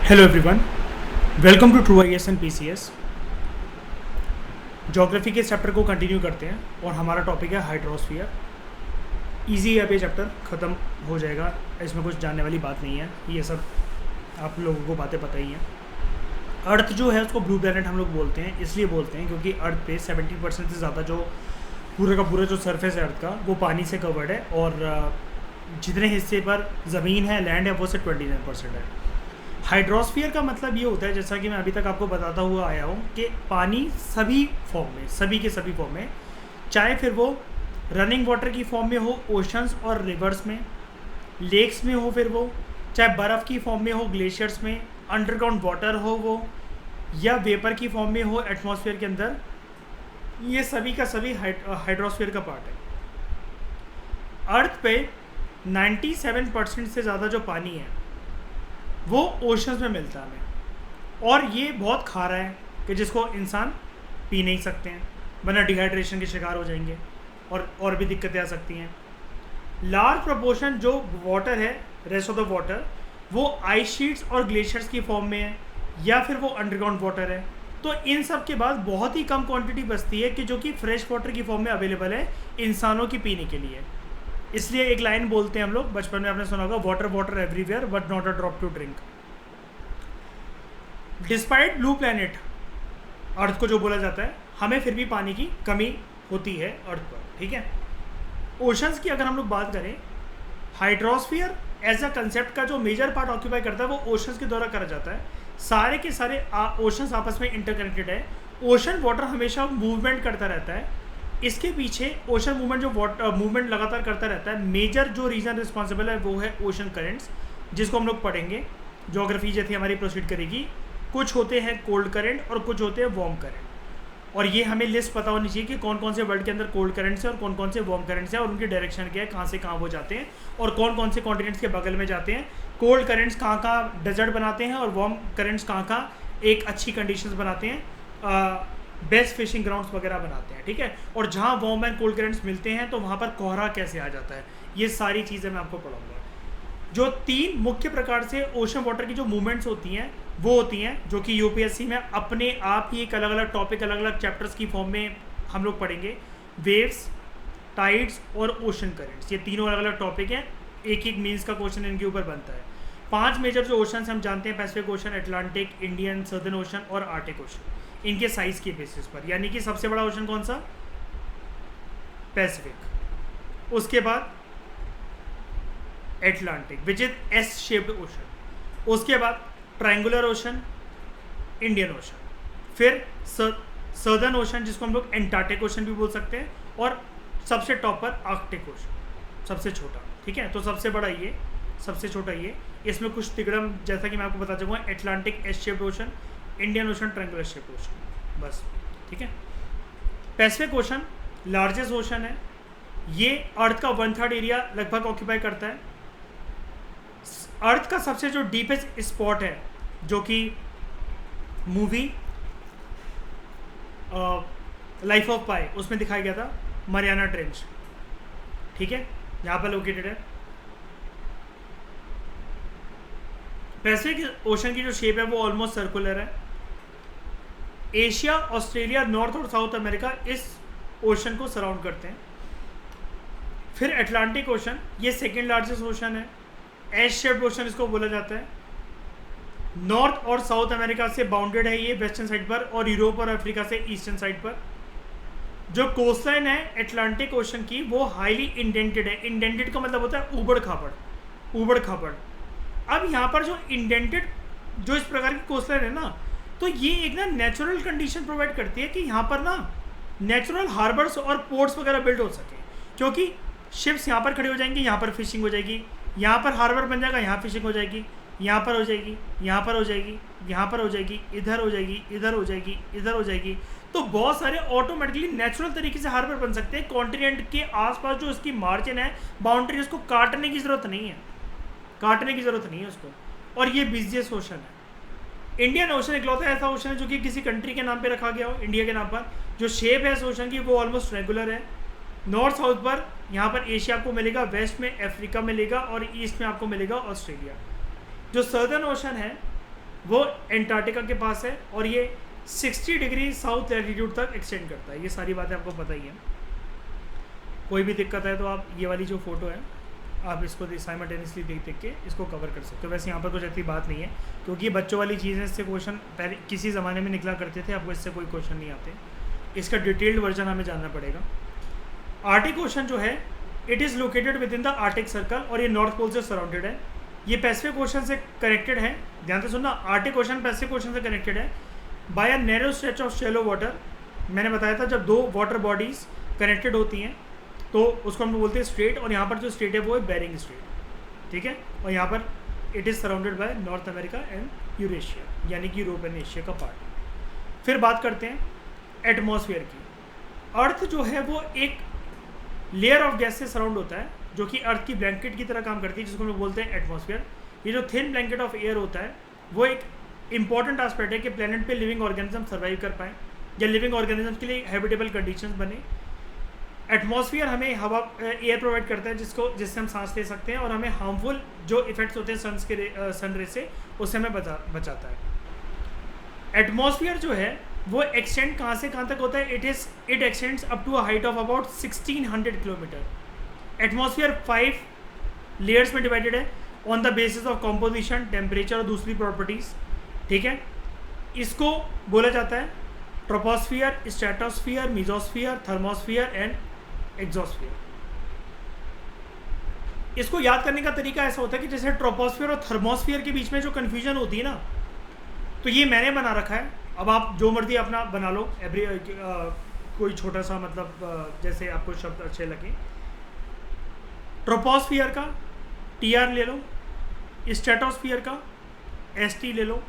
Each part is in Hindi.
Hello everyone, welcome to true IAS and PCS. Geography के चैप्टर को कंटिन्यू करते हैं और हमारा टॉपिक है हाइड्रोस्फीयर। इजी है, अब ये चैप्टर ख़त्म हो जाएगा, इसमें कुछ जानने वाली बात नहीं है, ये सब आप लोगों को बातें पता ही हैं। अर्थ जो है उसको ब्लू प्लैनेट हम लोग बोलते हैं, इसलिए बोलते हैं क्योंकि अर्थ पे 70% से ज़्यादा जो पूरा का पूरा जो सरफेस है अर्थ का वो पानी से कवर्ड है, और जितने हिस्से पर ज़मीन है, लैंड है, वो से 29% है। हाइड्रोस्फीयर का मतलब ये होता है, जैसा कि मैं अभी तक आपको बताता हुआ आया हूँ, कि पानी सभी फॉर्म में, सभी के सभी फॉर्म में, चाहे फिर वो रनिंग वाटर की फॉर्म में हो ओशंस और रिवर्स में, लेक्स में हो, फिर वो चाहे बर्फ़ की फॉर्म में हो ग्लेशियर्स में, अंडरग्राउंड वाटर हो वो, या वेपर की फॉर्म में हो एटमॉस्फेयर के अंदर, ये सभी का सभी हाइड्रोस्फीयर का पार्ट है। अर्थ पे 97% से ज़्यादा जो पानी है वो ओशंस में मिलता है हमें, और ये बहुत खारा है कि जिसको इंसान पी नहीं सकते हैं, वरना डिहाइड्रेशन के शिकार हो जाएंगे और भी दिक्कतें आ सकती हैं। लार्ज प्रोपोर्शन जो वाटर है, रेस्ट ऑफ द वाटर, वो आइस शीट्स और ग्लेशियर्स की फॉर्म में है, या फिर वो अंडरग्राउंड वाटर है। तो इन सब के बाद बहुत ही कम क्वांटिटी बचती है कि जो कि फ्रेश वाटर की फॉर्म में अवेलेबल है इंसानों की पीने के लिए। इसलिए एक लाइन बोलते हैं हम लोग, बचपन में आपने सुना होगा, water water everywhere but not a drop to drink. Despite blue planet, earth को जो बोला जाता है, हमें फिर भी पानी की कमी होती है अर्थ पर, ठीक है। ओशंस की अगर हम लोग बात करें, हाइड्रोस्फीयर एज अ कंसेप्ट का जो मेजर पार्ट ऑक्यूपाई करता है वो ओशंस के द्वारा करा जाता है। सारे के सारे ओशंस आपस में इंटरकनेक्टेड है। ओशन वाटर हमेशा मूवमेंट करता रहता है। इसके पीछे ओशन मूवमेंट जो वाटर मूवमेंट लगातार करता रहता है, मेजर जो रीज़न रिस्पॉन्सिबल है वो है ओशन करेंट्स, जिसको हम लोग पढ़ेंगे, ज्योग्राफी जैसी हमारी प्रोसीड करेगी। कुछ होते हैं कोल्ड करंट और कुछ होते हैं वार्म करंट, और ये हमें लिस्ट पता होनी चाहिए कि कौन कौन से वर्ल्ड के अंदर कोल्ड करंट्स हैं और कौन कौन से वार्म करंट्स हैं, और उनकी डायरेक्शन क्या है, कहाँ से कहाँ वो जाते हैं, और कौन कौन से कॉन्टिनेंट्स के बगल में जाते हैं। कोल्ड करंट्स कहाँ कहाँ डेजर्ट बनाते हैं, और वार्म करंट्स कहाँ कहाँ एक अच्छी कंडीशंस बनाते हैं, बेस्ट फिशिंग ग्राउंड्स वगैरह बनाते हैं, ठीक है। और जहाँ वार्म एंड कोल्ड करंट्स मिलते हैं तो वहाँ पर कोहरा कैसे आ जाता है, ये सारी चीज़ें मैं आपको पढ़ाऊँगा। जो तीन मुख्य प्रकार से ओशन वाटर की जो मूवमेंट्स होती हैं वो होती हैं, जो कि यूपीएससी में अपने आप ही एक अलग अलग टॉपिक, अलग अलग चैप्टर्स की फॉर्म में हम लोग पढ़ेंगे। वेव्स, टाइड्स और ओशन करंट्स, ये तीनों अलग अलग टॉपिक हैं, एक एक मीन्स का क्वेश्चन इनके ऊपर बनता है। 5 मेजर जो ओशन हम जानते हैं, Pacific ocean, Atlantic, Indian, southern ocean और आर्टिक ओशन, इनके साइज़ के बेसिस पर, यानी कि सबसे बड़ा ओशन कौन सा, पैसिफिक, उसके बाद Atlantic which is S shaped ocean, उसके बाद ट्रायंगुलर ओशन, इंडियन ओशन, फिर सदर्न ओशन जिसको हम लोग एंटार्क्टिक ओशन भी बोल सकते हैं, और सबसे टॉप पर आर्कटिक ओशन, सबसे छोटा, ठीक है। तो सबसे बड़ा ये, सबसे छोटा ये, इसमें कुछ तिगड़म, जैसा कि मैं आपको बता चुका हूँ, Atlantic S shaped ocean, Indian ocean triangular shaped ocean, बस, ठीक है। पैसिफिक ओशन लार्जेस्ट ओशन है, ये अर्थ का 1/3 एरिया लगभग ऑक्यूपाई करता है। अर्थ का सबसे जो डीपेस्ट स्पॉट है, जो कि मूवी लाइफ ऑफ पाई उसमें दिखाया गया था, मरियाना ट्रेंच, ठीक है, यहाँ पर लोकेटेड है। पैसिफिक ओशन की जो शेप है वो ऑलमोस्ट सर्कुलर है। एशिया, ऑस्ट्रेलिया, नॉर्थ और साउथ अमेरिका इस ओशन को सराउंड करते हैं। फिर अटलांटिक ओशन, ये सेकेंड लार्जेस्ट ओशन है, एस शेप्ड ओशन इसको बोला जाता है। नॉर्थ और साउथ अमेरिका से बाउंडेड है ये वेस्टर्न साइड पर, और यूरोप और अफ्रीका से ईस्टर्न साइड पर। जो कोस्टलाइन है अटलांटिक ओशन की वो हाईली इंडेंटेड है। इंडेंटेड का मतलब होता है ऊबड़ खाबड़, ऊबड़ खाबड़। अब यहाँ पर जो इंडेंटेड, जो इस प्रकार की कोस्टलाइन है ना, तो ये एक ना नेचुरल कंडीशन प्रोवाइड करती है कि यहाँ पर ना नेचुरल हार्बर्स और पोर्ट्स वगैरह बिल्ड हो सके, क्योंकि शिप्स यहाँ पर खड़ी हो जाएंगी, यहाँ पर फिशिंग हो जाएगी, यहाँ पर हार्बर बन जाएगा, यहाँ फिशिंग हो जाएगी, यहाँ पर हो जाएगी, यहाँ पर हो जाएगी, यहाँ पर हो जाएगी, इधर हो जाएगी, इधर हो जाएगी, इधर हो जाएगी। तो बहुत सारे ऑटोमेटिकली नेचुरल तरीके से हार्बर बन सकते हैं। कॉन्टिनेंट के आसपास जो इसकी मार्जिन है, बाउंड्री, उसको काटने की ज़रूरत नहीं है, काटने की ज़रूरत नहीं है उसको। और ये बिजिएस्ट ओशन है। इंडियन ओशन इकलौता ऐसा ओशन है जो कि किसी कंट्री के नाम पे रखा गया हो, इंडिया के नाम पर। जो शेप है इस ओशन की वो ऑलमोस्ट रेगुलर है। नॉर्थ साउथ पर यहाँ पर एशिया आपको मिलेगा, वेस्ट में अफ्रीका मिलेगा, और ईस्ट में आपको मिलेगा ऑस्ट्रेलिया। जो सदर्न ओशन है वो एंटार्क्टिका के पास है और ये 60 डिग्री साउथ लैटिट्यूड तक एक्सटेंड करता है। ये सारी बातें आपको पता ही है। कोई भी दिक्कत है तो आप ये वाली जो फोटो है आप इसको साइमल्टेनियसली देख देख के इसको कवर कर सकते हो। वैसे यहाँ पर कुछ ऐसी बात नहीं है, क्योंकि ये बच्चों वाली चीज़ है। इससे क्वेश्चन पहले किसी ज़माने में निकला करते थे, आपको इससे कोई क्वेश्चन नहीं आते। इसका डिटेल्ड वर्जन हमें जानना पड़ेगा। आर्टिक ओशन जो है it is located with in the Arctic circle और ये नॉर्थ पोल से सराउंडेड है। ये पैसिफिक ओशन से कनेक्टेड है, ध्यान से सुनना। आर्टिक ओशन पैसिफिक ओशन से कनेक्टेड है by a narrow stretch of shallow water. मैंने बताया था जब दो वाटर बॉडीज़ कनेक्टेड होती हैं तो उसको हम बोलते हैं स्ट्रेट, और यहाँ पर जो स्ट्रेट है वो है बेरिंग स्ट्रेट, ठीक है। और यहाँ पर it is surrounded by north America and Eurasia, यानी कि यूरोप एंड एशिया का पार्ट। फिर बात करते हैं एटमॉस्फेयर की। अर्थ जो है वो एक लेयर ऑफ गैस से सराउंड होता है जो कि अर्थ की ब्लैंकेट की तरह काम करती है, जिसको हम लोग बोलते हैं एटमॉस्फेयर। ये जो थिन ब्लैंकेट ऑफ एयर होता है वो एक इंपॉर्टेंट एस्पेक्ट है कि प्लेनेट पे लिविंग ऑर्गेनिज्म सर्वाइव कर पाएँ या लिविंग ऑर्गेनिज्म के लिए हैबिटेबल कंडीशंस बने। एटमॉस्फेयर हमें हवा एयर प्रोवाइड करता है जिससे हम सांस ले सकते हैं, और हमें हार्मफुल जो इफेक्ट्स होते हैं सन रे से उससे हमें बचाता है। एटमॉस्फेयर जो है वो एक्सटेंड कहाँ से कहाँ तक होता है? It extends up to a height of about 1600 kilometre. Atmosphere 5 layers में डिवाइडेड है on the basis of composition, temperature और दूसरी प्रॉपर्टीज़, ठीक है। इसको बोला जाता है troposphere, stratosphere, mesosphere, thermosphere and exosphere. इसको याद करने का तरीका ऐसा होता है कि जैसे ट्रोपोस्फियर और थर्मोस्फियर के बीच में जो कन्फ्यूजन होती है ना, तो ये मैंने बना रखा है। अब आप जो मर्जी अपना बना लो, कोई छोटा सा मतलब जैसे आपको शब्द अच्छे लगे। ट्रोपोस्फियर का TR ले लो, स्ट्रेटोस्फियर का ST ले लो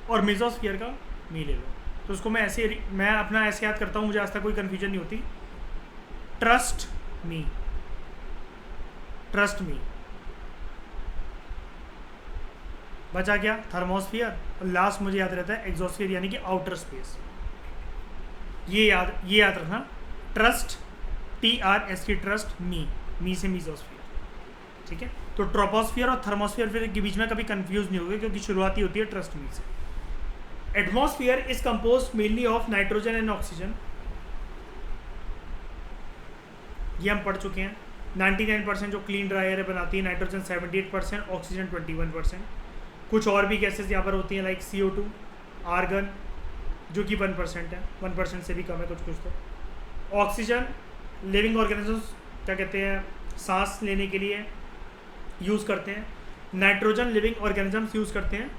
और मेसोस्फियर का मी ले लो। तो उसको मैं अपना ऐसे याद करता हूँ, मुझे आज तक कोई कन्फ्यूजन नहीं होती। ट्रस्ट मी, बचा क्या? थर्मोस्फियर, और लास्ट मुझे याद रहता है एग्जोस्फियर, यानी कि आउटर स्पेस। ये याद रखना। ट्रस्ट TRST, ट्रस्ट मी से मीजोस्फियर, ठीक है। तो ट्रोपोस्फियर और थर्मोस्फियर के बीच में कभी कंफ्यूज नहीं होगा, क्योंकि शुरुआत ही होती है ट्रस्ट मी से। Atmosphere is composed mainly of nitrogen and oxygen. ये हम पढ़ चुके हैं। 99% जो क्लीन ड्राई एयर बनाती है नाइट्रोजन 78%, ऑक्सीजन 21%। कुछ और भी गैसेस यहाँ पर होती हैं लाइक CO2, आर्गन जो कि 1% है, 1% से भी कम है कुछ तो। ऑक्सीजन लिविंग ऑर्गेनिजम्स क्या कहते हैं सांस लेने के लिए यूज़ करते हैं। नाइट्रोजन लिविंग ऑर्गेनिजम्स यूज़ करते हैं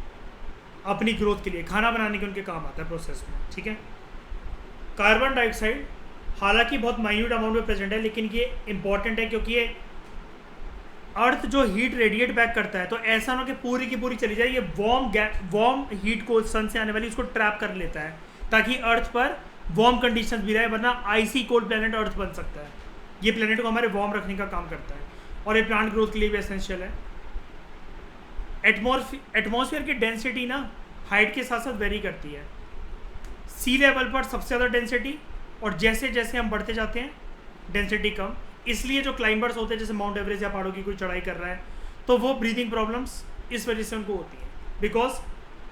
अपनी ग्रोथ के लिए, खाना बनाने के उनके काम आता है प्रोसेस में, ठीक है। कार्बन डाइऑक्साइड हालांकि बहुत माइन्यूट अमाउंट में प्रेजेंट है, लेकिन ये इंपॉर्टेंट है क्योंकि ये अर्थ जो हीट रेडिएट बैक करता है, तो ऐसा ना कि पूरी की पूरी चली जाए, ये वार्म हीट को सन से आने वाली उसको ट्रैप कर लेता है ताकि अर्थ पर वार्म कंडीशंस भी रहे, वरना आईसी कोल्ड प्लेनेट अर्थ बन सकता है। ये प्लेनेट को हमारे वार्म रखने का काम करता है और ये प्लांट ग्रोथ के लिए भी एसेंशियल है। एटमॉस्फेयर की डेंसिटी ना हाइट के साथ साथ वेरी करती है। सी लेवल पर सबसे ज़्यादा डेंसिटी, और जैसे जैसे हम बढ़ते जाते हैं डेंसिटी कम। इसलिए जो क्लाइंबर्स होते हैं जैसे माउंट एवरेस्ट या पहाड़ों की कोई चढ़ाई कर रहा है, तो वो ब्रीदिंग प्रॉब्लम्स इस वजह से उनको होती है, बिकॉज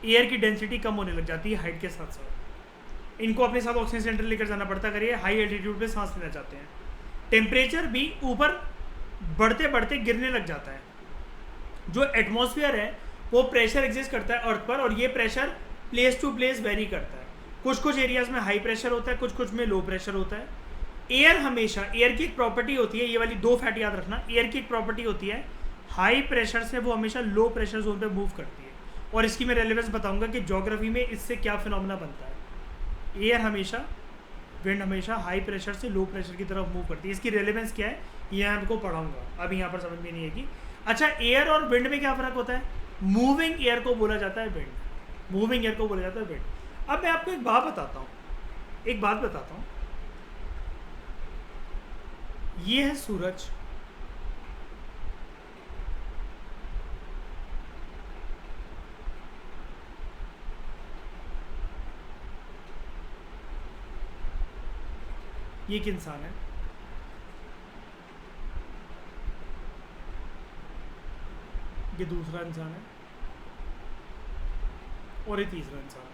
एयर की डेंसिटी कम होने लग जाती है हाइट के साथ साथ। इनको अपने साथ ऑक्सीजन सेंटर लेकर जाना पड़ता है अगर ये हाई एल्टीट्यूड पे सांस लेना चाहते हैं। टेम्परेचर भी ऊपर बढ़ते बढ़ते गिरने लग जाता है। जो एटमॉस्फेयर है वो प्रेशर एग्जिस्ट करता है अर्थ पर, और ये pressure place to place vary करता है। कुछ एरियाज में हाई प्रेशर होता है, कुछ में लो प्रेशर होता है। एयर हमेशा, एयर की एक प्रॉपर्टी होती है, ये वाली 2 फैक्ट याद रखना। एयर की एक प्रॉपर्टी होती है हाई प्रेशर से वो हमेशा लो प्रेशर जोन पे मूव करती है, और इसकी मैं रेलेवेंस बताऊंगा कि ज्योग्राफी में इससे क्या फिनोमेना बनता है। एयर हमेशा, विंड हमेशा हाई प्रेशर से लो प्रेशर की तरफ मूव करती है। इसकी रेलेवेंस क्या है ये मैं आपको पढ़ाऊंगा, अभी यहाँ पर समझ में नहीं आएगी। अच्छा, एयर और विंड में क्या फ़र्क होता है? मूविंग एयर को बोला जाता है विंड, मूविंग एयर को बोला जाता है विंड। अब मैं आपको एक बात बताता हूँ, ये है सूरज, ये एक इंसान है, ये दूसरा इंसान है, और ये तीसरा इंसान है।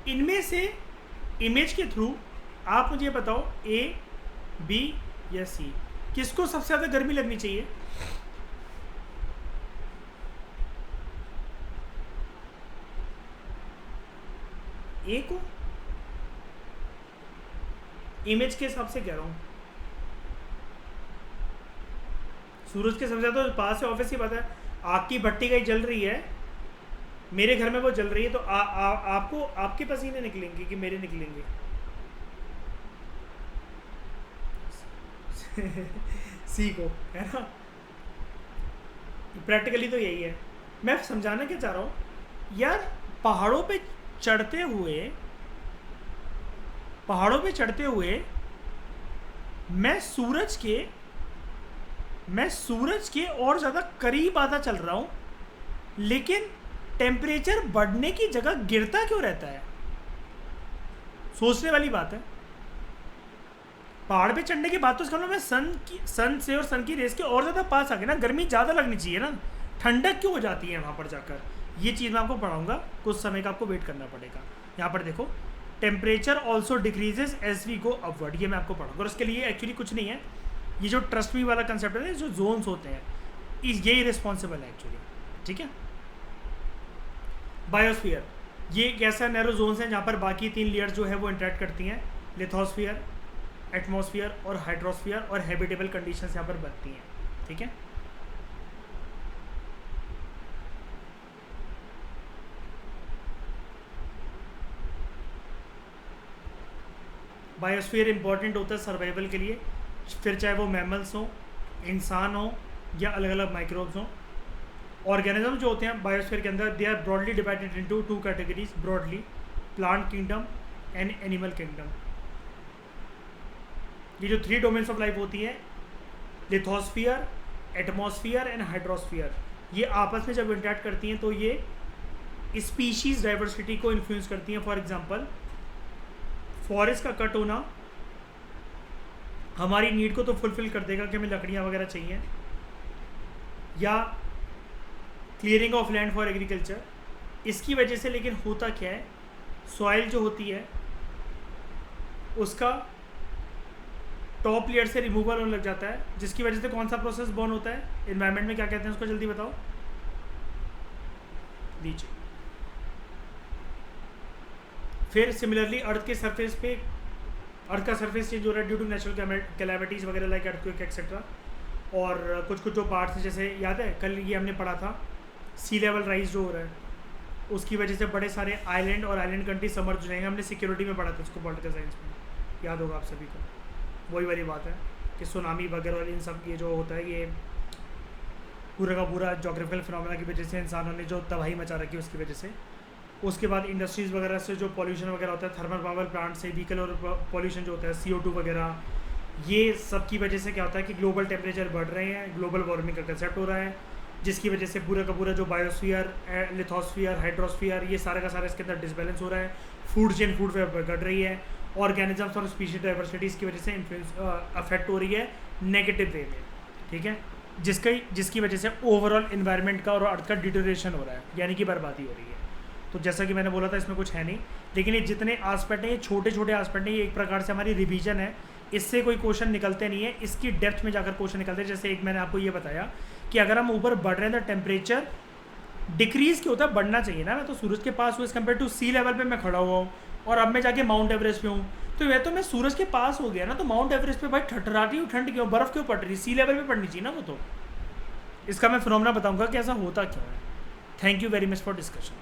इनमें से इमेज के थ्रू आप मुझे बताओ ए, बी या सी, किसको सबसे ज़्यादा गर्मी लगनी चाहिए? ए को, इमेज के हिसाब से कह रहा हूँ, सूरज के सबसे ज़्यादा पास है, ऑब्वियस ही बात है। आग की भट्टी कहीं जल रही है, मेरे घर में वो जल रही है, तो आपको आपके पसीने निकलेंगे कि मेरे निकलेंगे? सी को, है ना? प्रैक्टिकली तो यही है। मैं समझाना क्या चाह रहा हूँ यार, पहाड़ों पे चढ़ते हुए मैं सूरज के और ज़्यादा करीब आता चल रहा हूँ, लेकिन टेम्परेचर बढ़ने की जगह गिरता क्यों रहता है? सोचने वाली बात है। पहाड़ पे चढ़ने के बाद तो इसका मतलब मैं सन से और सन की रेस के और ज़्यादा पास आ गया ना, गर्मी ज़्यादा लगनी चाहिए ना, ठंडक क्यों हो जाती है वहाँ पर जाकर? ये चीज़ मैं आपको पढ़ाऊँगा, कुछ समय का आपको वेट करना पड़ेगा। यहाँ पर देखो, temperature also decreases as we go upward, ये मैं आपको पढ़ाऊँगा। और इसके लिए एक्चुअली कुछ नहीं है, ये जो ट्रस्ट मी वाला कंसेप्ट है, जो जोन्स होते हैं, यही रिस्पॉन्सिबल है एक्चुअली, ठीक है। बायोस्फीयर, ये एक ऐसा नैरो जोन्स है जहाँ पर बाकी 3 लेयर्स जो है वो इंटरेक्ट करती हैं, लिथोस्फीयर, एटमॉस्फेयर और हाइड्रोस्फीयर, और हैबिटेबल कंडीशंस यहाँ पर बनती हैं, ठीक है। बायोस्फीयर इंपॉर्टेंट होता है सर्वाइवल के लिए, फिर चाहे वो मैमल्स हों, इंसान हो, या अलग अलग माइक्रोब्स हों। ऑर्गेनिज्म जो होते हैं बायोस्फीयर के अंदर, they are broadly divided into 2 categories broadly, plant kingdom and animal kingdom. ये जो 3 डोमेन्स ऑफ लाइफ होती है, लिथोस्फीयर, एटमॉस्फेयर एंड हाइड्रोस्फीयर, ये आपस में जब इंटरेक्ट करती हैं तो ये स्पीशीज़ डाइवर्सिटी को इन्फ्लुएंस करती हैं। फॉर एग्जांपल, फॉरेस्ट का कट होना हमारी नीड को तो फुलफिल कर देगा कि हमें लकड़ियाँ वगैरह चाहिए, या clearing of land for agriculture, इसकी वजह से। लेकिन होता क्या है, सॉइल जो होती है उसका टॉप लेयर से रिमूवल होने लग जाता है, जिसकी वजह से कौन सा प्रोसेस बर्न होता है एनवायरनमेंट में, क्या कहते हैं उसको, जल्दी बताओ। लीचिंग। फिर सिमिलरली अर्थ के सरफेस पे, अर्थ का सरफेस चेंज हो रहा है ड्यू टू नेचुरल कैलामिटीज़ वगैरह, लाइक अर्थक्वेक एक्सेट्रा। और कुछ जो पार्ट्स, जैसे याद है कल ये हमने पढ़ा था, सी लेवल राइज जो हो रहा है, उसकी वजह से बड़े सारे आइलैंड और आइलैंड कंट्री समर्ज हो जाएंगे। हमने सिक्योरिटी में पढ़ा था उसको, पॉलिटिकल साइंस में, याद होगा आप सभी को। वही वाली बात है कि सुनामी वगैरह और इन सब ये जो होता है, ये पूरा का पूरा जोग्राफिकल फिनोमेना की वजह से इंसानों ने जो तबाही मचा रखी है उसकी वजह से। उसके बाद इंडस्ट्रीज़ वगैरह से जो पॉल्यूशन वगैरह होता है, थर्मल पावर प्लांट से व्हीकल और पॉल्यूशन जो होता है, CO2 वगैरह, ये सब की वजह से क्या होता है कि ग्लोबल टेम्परेचर बढ़ रहे हैं, ग्लोबल वार्मिंग का कंसेप्ट हो रहा है, जिसकी वजह से पूरा का पूरा जो बायोस्फीयर, लिथोस्फीयर, हाइड्रोस्फीयर, ये सारा का सारा इसके अंदर डिसबैलेंस हो रहा है, फूड चेन, फूड वेब घट रही है, ऑर्गेनिजम्स और स्पीशीज डाइवर्सिटीज़ की वजह से इन्फ्लुएंस अफेक्ट हो रही है नेगेटिव वे में, ठीक है, जिसकी वजह से ओवरऑल इन्वायरमेंट का और अर्थ का डिटोरेशन हो रहा है, यानी कि बर्बादी हो रही है। तो जैसा कि मैंने बोला था, इसमें कुछ है नहीं, लेकिन ये जितने आस्पेक्ट हैं, ये छोटे छोटे आस्पेक्ट हैं, ये एक प्रकार से हमारी रिवीजन है, इससे कोई क्वेश्चन निकलते नहीं है, इसकी डेप्थ में जाकर क्वेश्चन निकलते हैं। जैसे एक मैंने आपको ये बताया कि अगर हम ऊपर बढ़ रहे हैं तो टेम्परेचर डिक्रीज़ क्यों होता है, बढ़ना चाहिए ना। मैं तो सूरज के पास हूँ as compare to sea level पे मैं खड़ा हुआ हूँ, और अब मैं जाके माउंट एवरेस्ट पे हूँ, तो वह तो मैं सूरज के पास हो गया ना, तो माउंट एवरेस्ट पे भाई ठठराती हूँ, ठंड क्यों, बर्फ़ क्यों पड़ रही, सी लेवल पे पड़नी चाहिए ना वो तो। इसका मैं फिनोमेना बताऊँगा कि ऐसा होता क्यों है। Thank you very much for discussion.